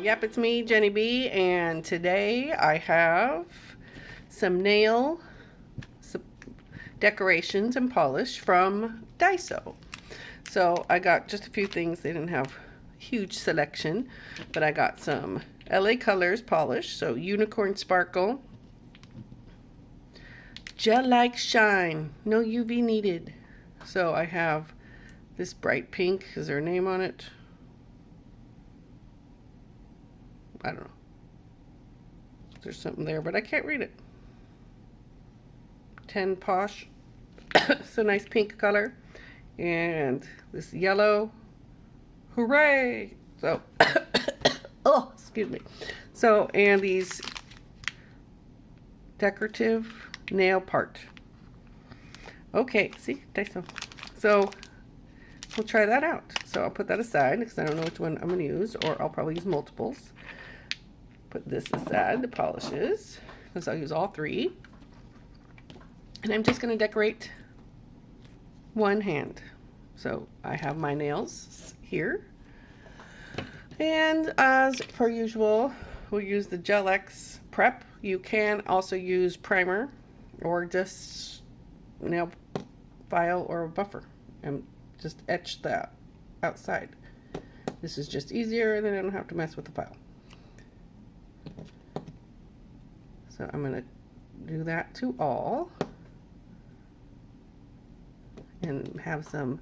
Yep, it's me, Jenny B, and today I have some nail decorations and polish from Daiso. So I got just a few things. They didn't have huge selection, but I got some LA Colors polish, so Unicorn Sparkle, gel-like shine, no UV needed. So I have this bright pink. Is there a name on it? I don't know. There's something there, but I can't read it. 10 Posh. It's a nice pink color. And this yellow. Hooray! So, oh, excuse me. So, and these decorative nail part. Okay, see? Daiso. So, we'll try that out. So, I'll put that aside because I don't know which one I'm going to use, or I'll probably use multiples. Put this aside, the polishes, because I'll use all three. And I'm just going to decorate one hand. So I have my nails here. And as per usual, we'll use the Gel X Prep. You can also use primer or just nail file or a buffer and just etch that outside. This is just easier, and then I don't have to mess with the file. So I'm going to do that to all and have some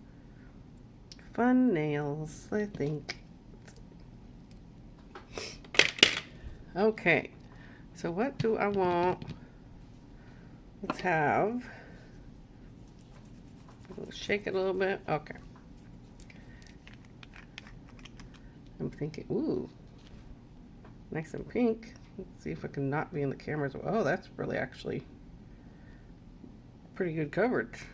fun nails, I think. Okay, so what do I want? Let's have, we'll shake it a little bit. Okay. I'm thinking, ooh, nice and pink. Let's see if I can not be in the cameras. Oh, that's really actually pretty good coverage.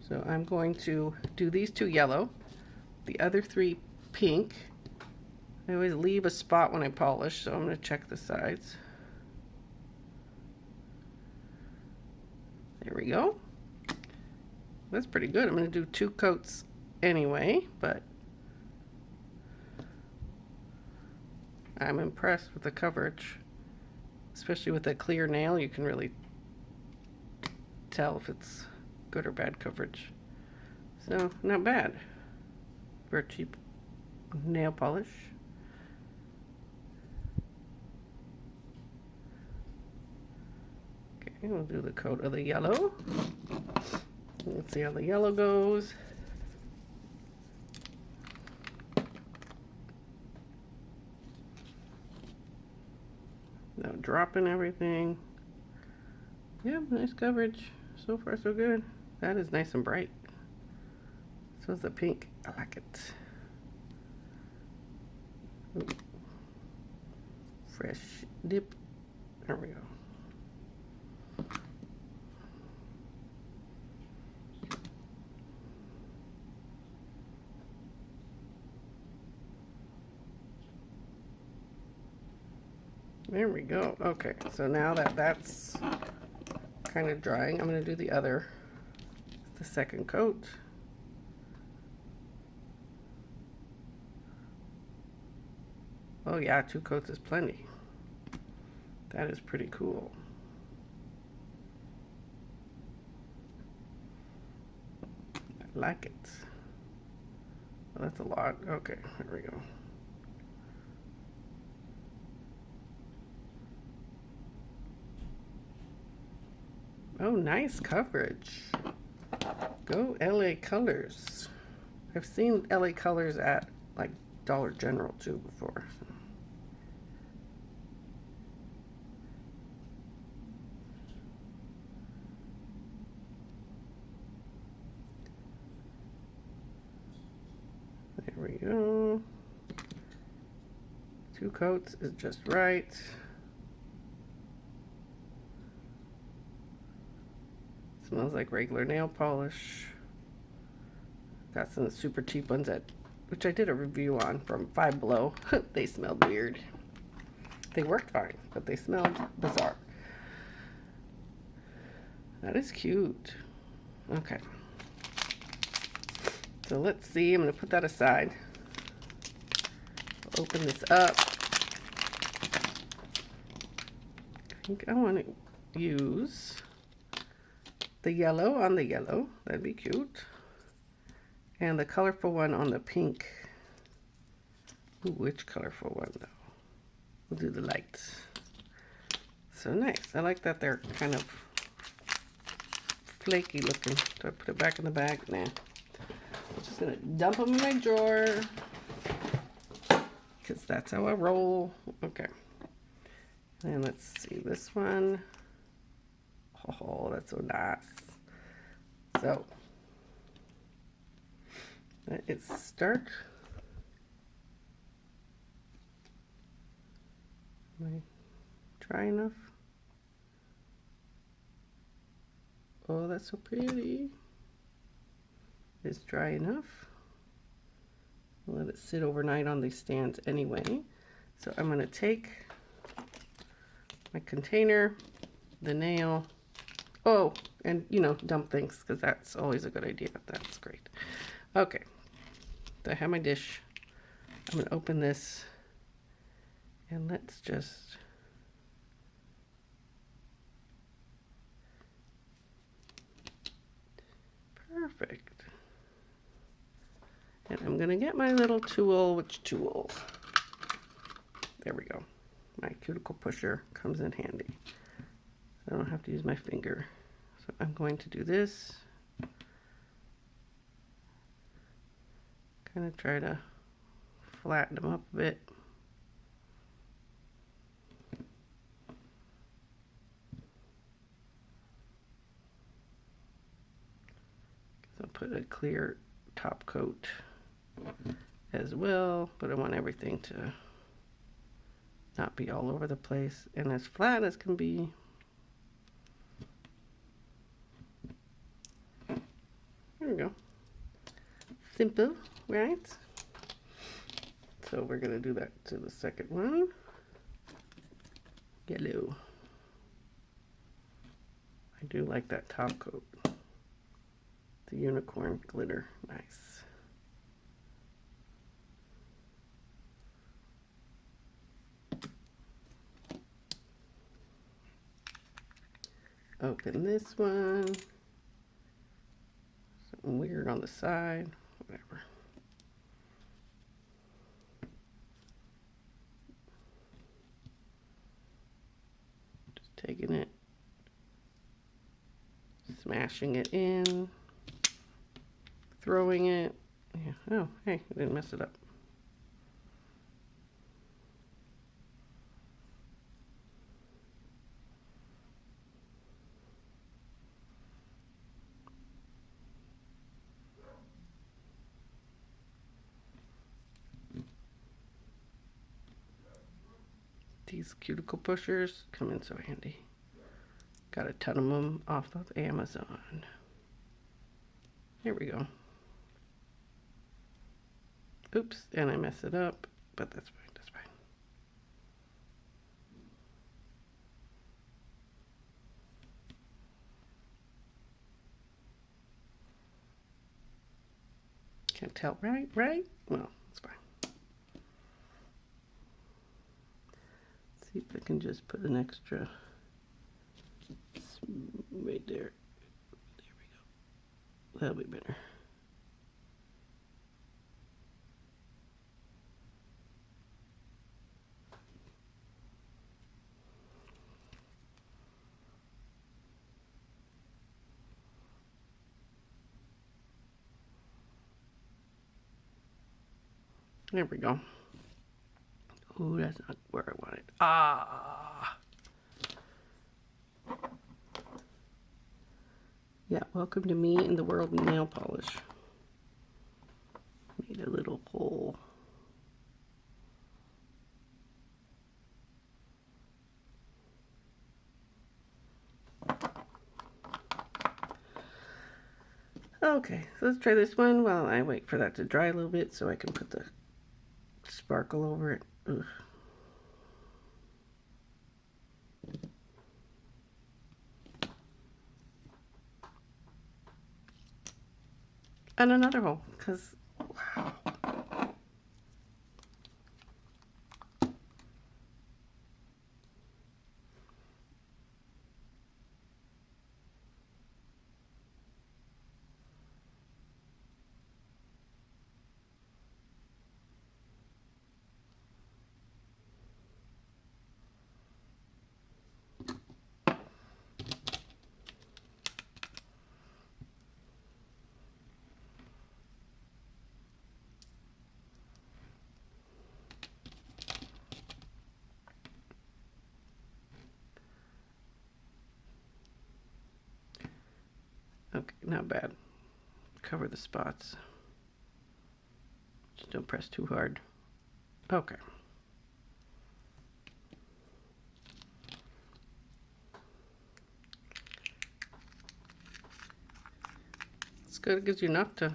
So I'm going to do these two yellow, the other three pink. I always leave a spot when I polish, so I'm going to check the sides. There we go. That's pretty good. I'm going to do 2 coats anyway, but I'm impressed with the coverage, especially with a clear nail. You can really tell if it's good or bad coverage. So not bad for a cheap nail polish. Okay, we'll do the coat of the yellow. Let's see how the yellow goes. No dropping everything. Yeah, nice coverage. So far, so good. That is nice and bright. So is the pink. I like it. Ooh. Fresh dip. There we go. There we go. Okay, so now that that's kind of drying, I'm going to do the second coat. Oh yeah, 2 coats is plenty. That is pretty cool. I like it. Well, that's a lot. Okay, there we go. Oh, nice coverage. Go LA Colors. I've seen LA Colors at like Dollar General too before. There we go. 2 coats is just right. Smells like regular nail polish. Got some super cheap ones which I did a review on from Five Below. They smelled weird. They worked fine, but they smelled bizarre. That is cute. Okay. So let's see. I'm going to put that aside. Open this up. I think I want to use the yellow on the yellow. That'd be cute. And the colorful one on the pink. Ooh, which colorful one though? We'll do the lights. So nice. I like that they're kind of flaky looking. Do I put it back in the bag? Nah. I'm just gonna dump them in my drawer because that's how I roll. Okay. And let's see this one. Oh, that's so nice. So let it start. Am I dry enough? Oh, that's so pretty. It's dry enough. I'll let it sit overnight on these stands anyway. So I'm going to take my container, the nail. Oh, and you know, dump things because that's always a good idea. That's great. Okay. So I have my dish. I'm going to open this and let's just perfect. And I'm going to get my little tool. Which tool? There we go. My cuticle pusher comes in handy. I don't have to use my finger. So I'm going to do this. Kind of try to flatten them up a bit. So I'll put a clear top coat as well, but I want everything to not be all over the place and as flat as can be. There we go. Simple, right? So we're gonna do that to the second one. Yellow. I do like that top coat. The unicorn glitter, nice. Open this one. Something weird on the side, whatever. Just taking it, smashing it in, throwing it. Yeah. Oh, hey, I didn't mess it up. These cuticle pushers come in so handy. Got a ton of them off of Amazon. Here we go. Oops, and I messed it up, but that's fine, that's fine. Can't tell, right? Well, it's fine. See if I can just put an extra right there. There we go. That'll be better. There we go. Ooh, that's not where I want it. Ah! Yeah, welcome to me in the world of nail polish. Made a little hole. Okay, so let's try this one while I wait for that to dry a little bit so I can put the sparkle over it. Ugh. And another hole, because, wow. not bad. Cover the spots. Just don't press too hard. Okay. It's good. It gives you enough to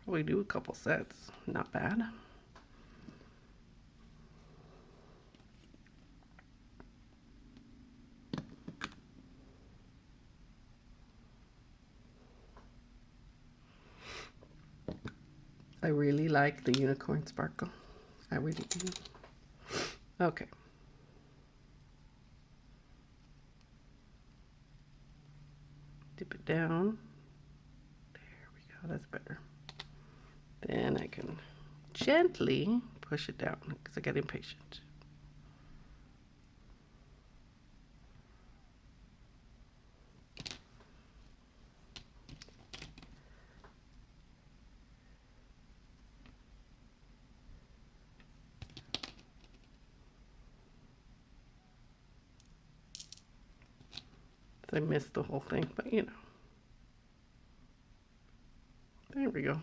probably do a couple sets. Not bad. I really like the unicorn sparkle. I really do. Okay. Dip it down. There we go. That's better. Then I can gently push it down because I get impatient. I missed the whole thing, but you know. There we go.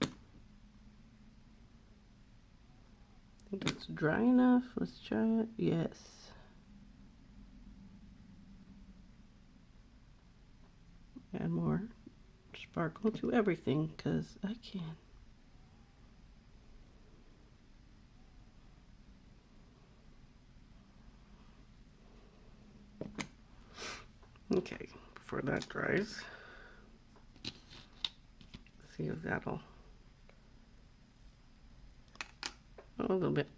I think it's dry enough. Let's try it. Yes. Add more sparkle to everything because I can. Okay, before that dries, see if that'll, a little bit.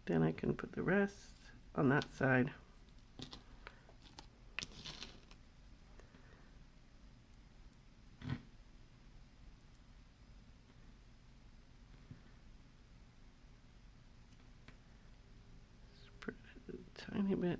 Then I can put the rest on that side. Spread it a tiny bit.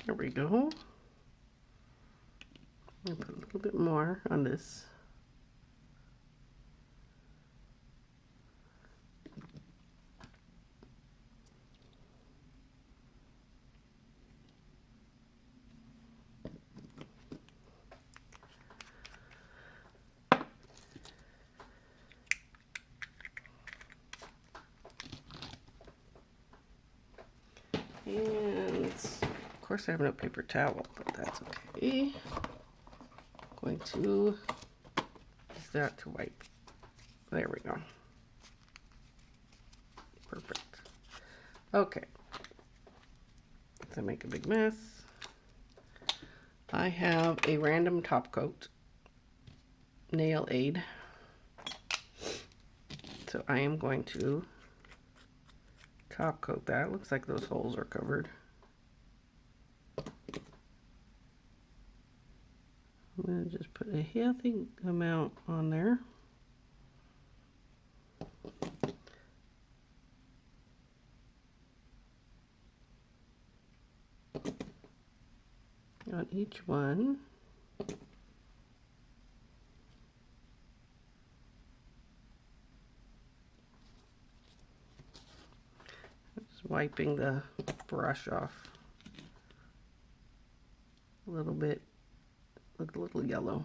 There we go. I'm gonna put a little bit more on this. And of course I have no paper towel, but that's okay. I'm going to use that to wipe. There we go. Perfect. Okay. So make a big mess. I have a random top coat nail aid. So I am going to top coat that. Looks like those holes are covered. I'm going to just put a healthy amount on there. On each one. Just wiping the brush off a little bit. Look a little yellow.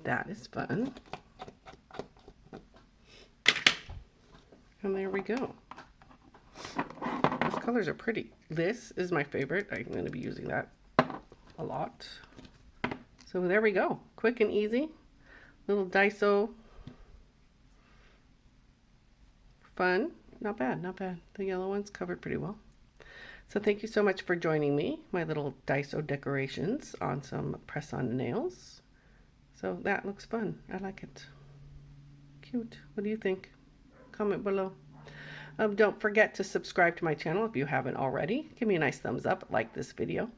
That is fun. And there we go. Those colors are pretty. This is my favorite. I'm going to be using that a lot. So there we go. Quick and easy. Little Daiso fun not bad, not bad. The yellow one's covered pretty well. So thank you so much for joining me, my little Daiso decorations on some press-on nails. So that looks fun. I like it. Cute. What do you think? Comment below. Don't forget to subscribe to my channel if you haven't already. Give me a nice thumbs up, like this video.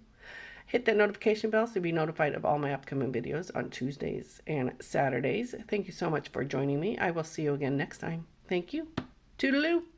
Hit that notification bell so you'll be notified of all my upcoming videos on Tuesdays and Saturdays. Thank you so much for joining me. I will see you again next time. Thank you. Toodaloo.